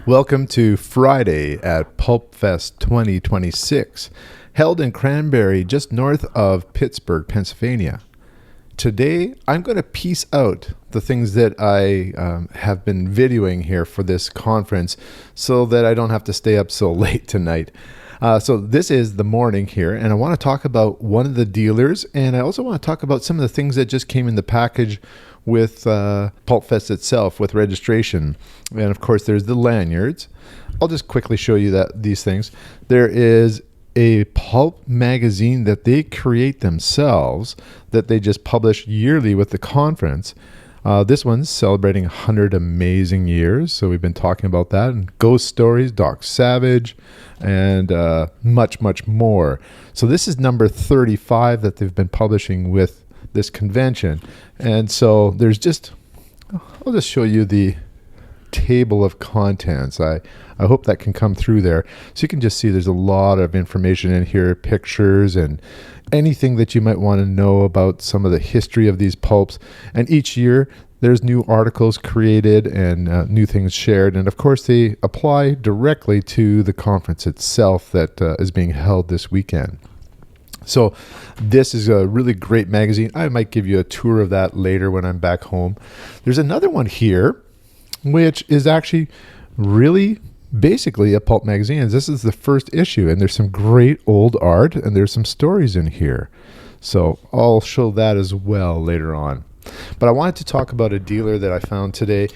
Welcome to Friday at PulpFest 2026, held in Cranberry, just north of Pittsburgh, Pennsylvania. Today, I'm going to piece out the things that I have been videoing here for this conference so that I don't have to stay up so late tonight. So this is the morning here, and I want to talk about one of the dealers, and I also want to talk about some of the things that just came in the package with PulpFest itself, with registration. And of course, there's the lanyards. I'll just quickly show you these things. There is a pulp magazine that they create themselves that they just publish yearly with the conference. This one's celebrating 100 amazing years, so we've been talking about that, and ghost stories, Doc Savage, and much, much more. So this is number 35 that they've been publishing with this convention. And so there's I'll just show you the table of contents. I hope that can come through there. So you can just see there's a lot of information in here, pictures and anything that you might want to know about some of the history of these pulps. And each year there's new articles created and new things shared. And of course they apply directly to the conference itself that is being held this weekend. So this is a really great magazine. I might give you a tour of that later when I'm back home. There's another one here, which is actually really basically a pulp magazine. This is the first issue, and there's some great old art, and there's some stories in here. So I'll show that as well later on. But I wanted to talk about a dealer that I found today.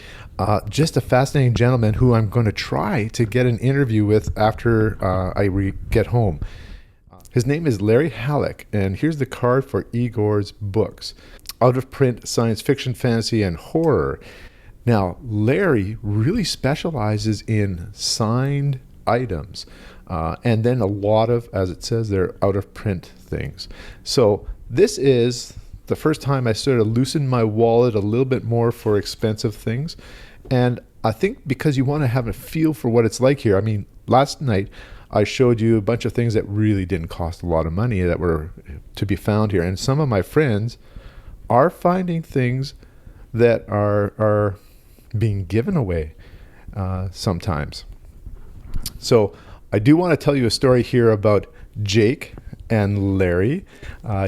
Just a fascinating gentleman who I'm going to try to get an interview with after I get home. His name is Larry Hallock, and here's the card for Igor's books. Out of print science fiction, fantasy, and horror. Now, Larry really specializes in signed items, and then a lot of, as it says, they're out of print things. So this is the first time I sort of loosened my wallet a little bit more for expensive things. And I think because you want to have a feel for what it's like here. I mean, last night I showed you a bunch of things that really didn't cost a lot of money that were to be found here. And some of my friends are finding things that are being given away sometimes. So I do want to tell you a story here about Jake and Larry.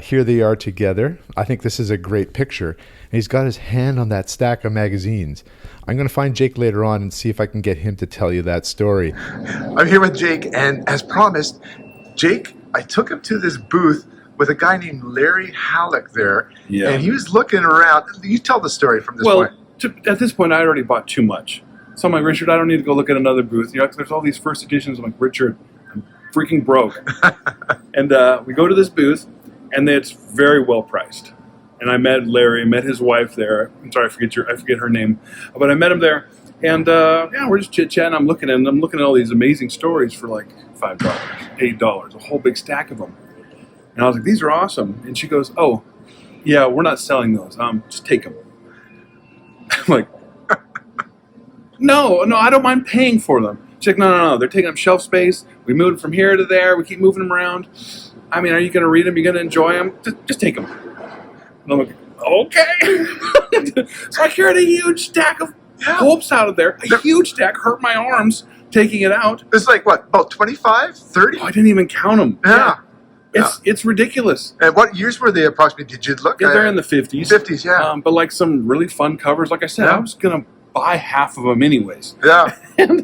Here they are together. I think this is a great picture. And he's got his hand on that stack of magazines. I'm going to find Jake later on and see if I can get him to tell you that story. I'm here with Jake, and as promised, Jake, I took him to this booth with a guy named Larry Hallock there, and he was looking around. You tell the story from this point. At this point, I already bought too much. So I'm like, Richard, I don't need to go look at another booth. You know, 'cause there's all these first editions. I'm like, Richard, I'm freaking broke. And we go to this booth, and it's very well priced. And I met Larry, met his wife there. I'm sorry, I forget her name, but I met him there. And we're just chit chatting. I'm looking at all these amazing stories for like $5, $8, a whole big stack of them. And I was like, these are awesome. And she goes, oh, yeah, we're not selling those. Just take them. I'm like, no, I don't mind paying for them. She's like, no, they're taking up shelf space. We move them from here to there. We keep moving them around. I mean, are you going to read them? You going to enjoy them? Just take them. And I'm like, okay. So I carried a huge stack of pulps out of there. A huge stack, hurt my arms taking it out. It's like, what, about 25, 30? Oh, I didn't even count them. Yeah. It's ridiculous. And what years were they approximately? Did you look? Yeah, they're in the 50s. 50s, yeah. But like some really fun covers. Like I said, I was going to buy half of them anyways. Yeah. And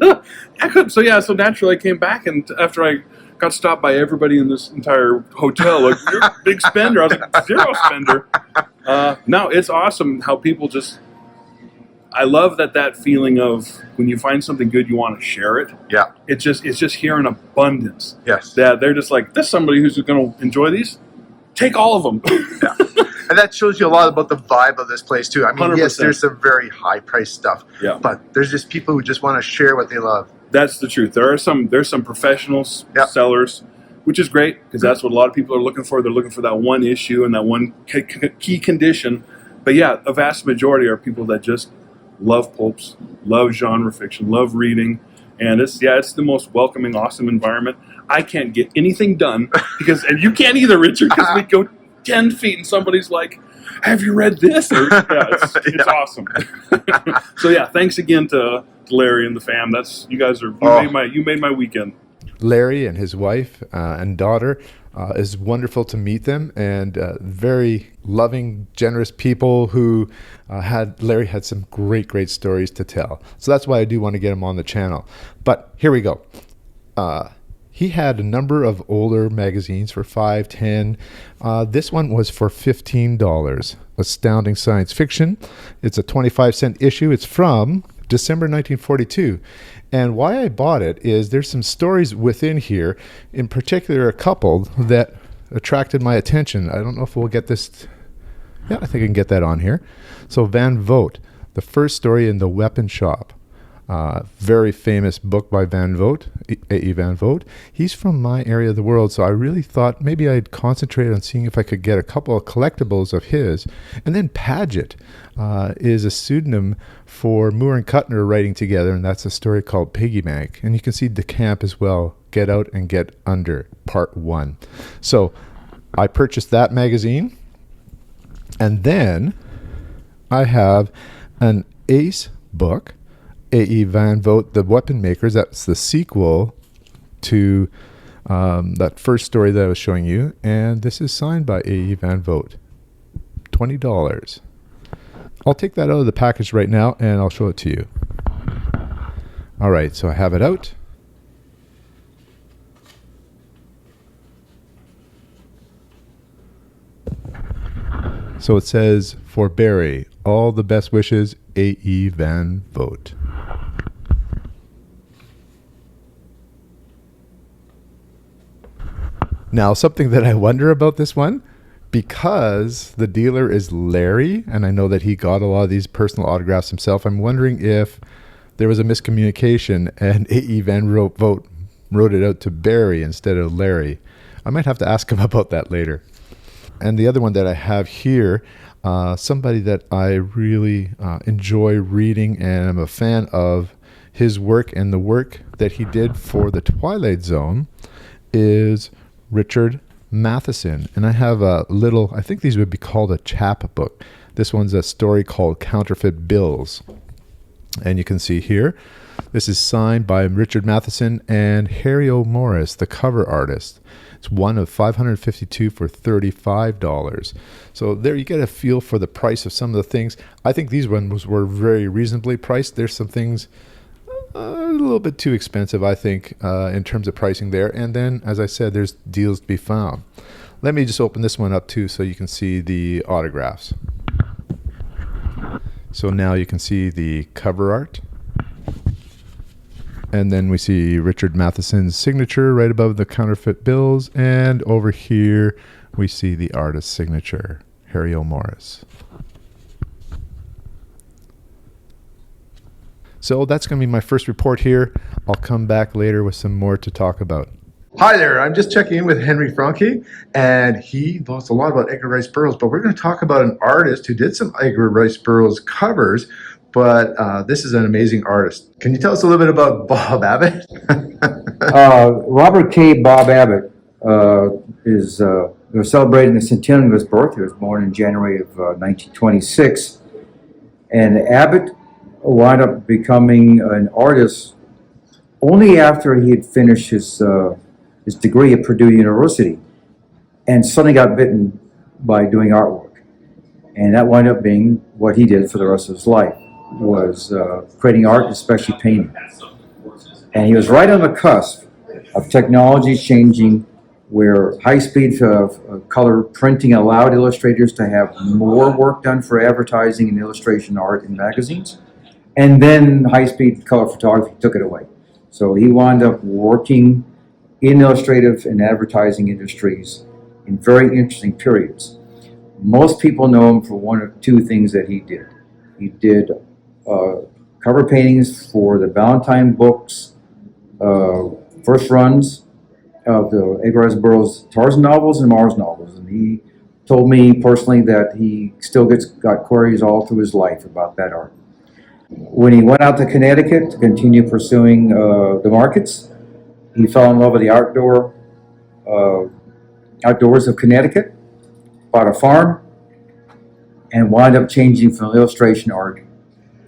I couldn't. So naturally I came back, and after I got stopped by everybody in this entire hotel, like, you're a big spender. I was like, zero spender. No, it's awesome how people just, I love that feeling of when you find something good, you want to share it. Yeah. It's just here in abundance. Yes. That they're just like, there's somebody who's going to enjoy these. Take all of them. Yeah. And that shows you a lot about the vibe of this place too. I mean, 100%. Yes, there's some very high priced stuff. Yeah. But there's just people who just want to share what they love. That's the truth. There's some professional sellers, which is great because that's what a lot of people are looking for. They're looking for that one issue and that one key condition. But yeah, a vast majority are people that just love pulps, love genre fiction, love reading, and it's the most welcoming, awesome environment. I can't get anything done and you can't either, Richard, because we go 10 feet and somebody's like, have you read this? Or, it's awesome. So yeah, thanks again to Larry and the fam. You guys you made my weekend. Larry and his wife and daughter, is wonderful to meet them, and very loving, generous people who Larry had some great stories to tell. So that's why I do want to get him on the channel. But here we go. He had a number of older magazines for $5, $10. This one was for $15. Astounding Science Fiction. It's a 25-cent issue. It's from December 1942. And why I bought it is there's some stories within here, in particular a couple that attracted my attention. I don't know if we'll get this. Yeah, I think I can get that on here. So Van Vogt, the first story in The Weapon Shop. Very famous book by Van Vogt, A.E. Van Vogt. He's from my area of the world, so I really thought maybe I'd concentrate on seeing if I could get a couple of collectibles of his. And then Paget is a pseudonym for Moore and Kuttner writing together, and that's a story called Piggy Bank. And you can see DeCamp as well, Get Out and Get Under, Part 1. So I purchased that magazine, and then I have an Ace book, A.E. Van Vogt, The Weapon Makers. That's the sequel to that first story that I was showing you. And this is signed by A.E. Van Vogt. $20. I'll take that out of the package right now and I'll show it to you. All right, so I have it out. So it says, for Barry, all the best wishes, A.E. Van Vogt. Now, something that I wonder about this one, because the dealer is Larry, and I know that he got a lot of these personal autographs himself, I'm wondering if there was a miscommunication and A.E. Van Vogt wrote it out to Barry instead of Larry. I might have to ask him about that later. And the other one that I have here, somebody that I really enjoy reading and I'm a fan of his work, and the work that he did for The Twilight Zone is Richard Matheson. And I have a little, I think these would be called a chapbook. This one's a story called Counterfeit Bills. And you can see here, this is signed by Richard Matheson and Harry O. Morris, the cover artist. It's one of 552 for $35. So there you get a feel for the price of some of the things. I think these ones were very reasonably priced. There's some things a little bit too expensive, I think, in terms of pricing there. And then, as I said, there's deals to be found. Let me just open this one up too so you can see the autographs. So now you can see the cover art. And then we see Richard Matheson's signature right above the counterfeit bills. And over here, we see the artist's signature, Harry O. Morris. So that's going to be my first report here. I'll come back later with some more to talk about. Hi there, I'm just checking in with Henry Franke, and he knows a lot about Edgar Rice Burroughs, but we're going to talk about an artist who did some Edgar Rice Burroughs covers, but this is an amazing artist. Can you tell us a little bit about Bob Abbett? Robert K. Bob Abbett we're celebrating the centennial of his birth. He was born in January of 1926, and Abbett wound up becoming an artist only after he had finished his degree at Purdue University, and suddenly got bitten by doing artwork. And that wound up being what he did for the rest of his life, was creating art, especially painting. And he was right on the cusp of technology changing, where high-speed color printing allowed illustrators to have more work done for advertising and illustration art in magazines. And then high-speed color photography took it away. So he wound up working in illustrative and advertising industries in very interesting periods. Most people know him for one of two things that he did. He did cover paintings for the Valentine books, first runs of the Edgar Rice Burroughs Tarzan novels and Mars novels. And he told me personally that he still got queries all through his life about that art. When he went out to Connecticut to continue pursuing the markets, he fell in love with the outdoors of Connecticut, bought a farm, and wound up changing from illustration art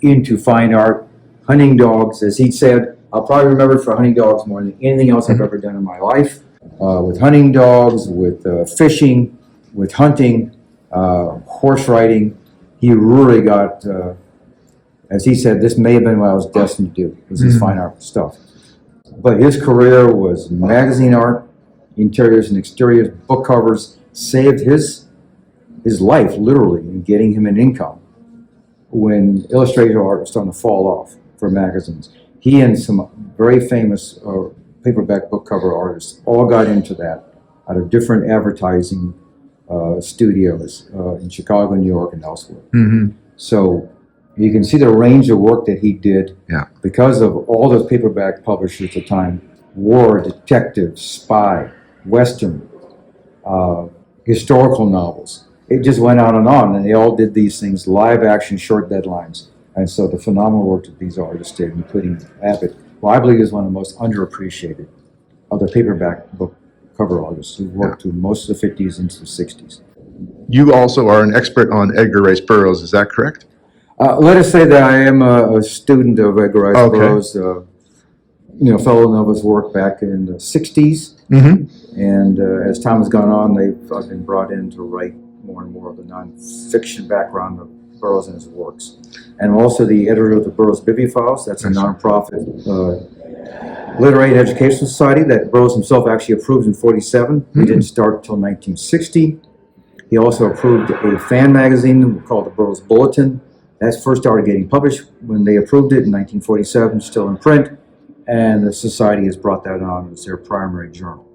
into fine art, hunting dogs. As he said, I'll probably remember for hunting dogs more than anything else I've ever done in my life. With hunting dogs, with fishing, with hunting, horse riding. He really got, as he said, this may have been what I was destined to do, was this fine art stuff. But his career was magazine art, interiors and exteriors, book covers, saved his life, literally, in getting him an income when illustrator art was starting to fall off for magazines. He and some very famous paperback book cover artists all got into that out of different advertising studios in Chicago, New York, and elsewhere. So you can see the range of work that he did because of all those paperback publishers at the time: war, detective, spy, western, historical novels. It just went on, and they all did these things, live action, short deadlines. And so the phenomenal work that these artists did, including Abbott, who I believe is one of the most underappreciated of the paperback book cover artists who worked through most of the 50s into the 60s. You also are an expert on Edgar Rice Burroughs, is that correct? Let us say that I am a student of Edgar Rice Burroughs, fellow of his work back in the 60s. And as time has gone on, I've been brought in to write more and more of the nonfiction background of Burroughs and his works. And also the editor of the Burroughs Bibliophiles. That's a nonprofit literary and educational society that Burroughs himself actually approved in 1947. He didn't start until 1960. He also approved a fan magazine called the Burroughs Bulletin. That first started getting published when they approved it in 1947, still in print. And the society has brought that on as their primary journal.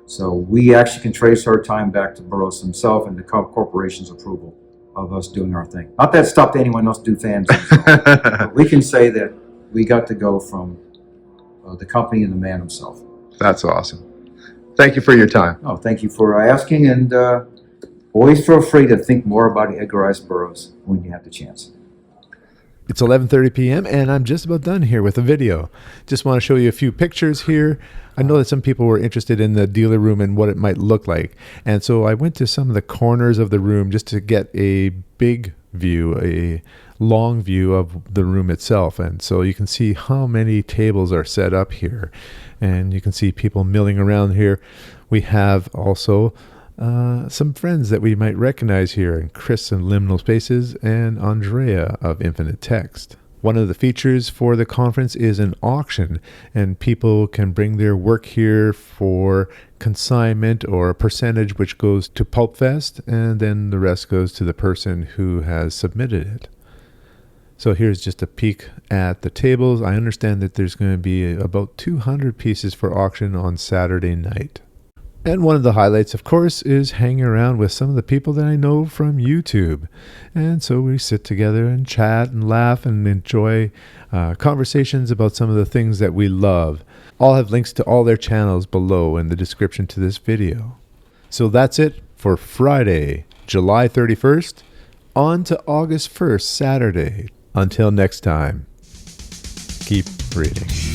So we actually can trace our time back to Burroughs himself and the corporation's approval of us doing our thing. Not that stopped anyone else do fans. But we can say that we got to go from the company and the man himself. That's awesome. Thank you for your time. Oh, thank you for asking, and always feel free to think more about Edgar Rice Burroughs when you have the chance. It's 11:30 p.m. and I'm just about done here with the video. Just want to show you a few pictures here. I know that some people were interested in the dealer room and what it might look like. And so I went to some of the corners of the room just to get a big view, a long view of the room itself. And so you can see how many tables are set up here. And you can see people milling around here. We have also some friends that we might recognize here, and Chris and Liminal Spaces and Andrea of Infinite Text. One of the features for the conference is an auction, and people can bring their work here for consignment or a percentage which goes to PulpFest, and then the rest goes to the person who has submitted it. So here's just a peek at the tables. I understand that there's going to be about 200 pieces for auction on Saturday night. And one of the highlights, of course, is hanging around with some of the people that I know from YouTube. And so we sit together and chat and laugh and enjoy conversations about some of the things that we love. I'll have links to all their channels below in the description to this video. So that's it for Friday, July 31st, on to August 1st, Saturday. Until next time, keep reading.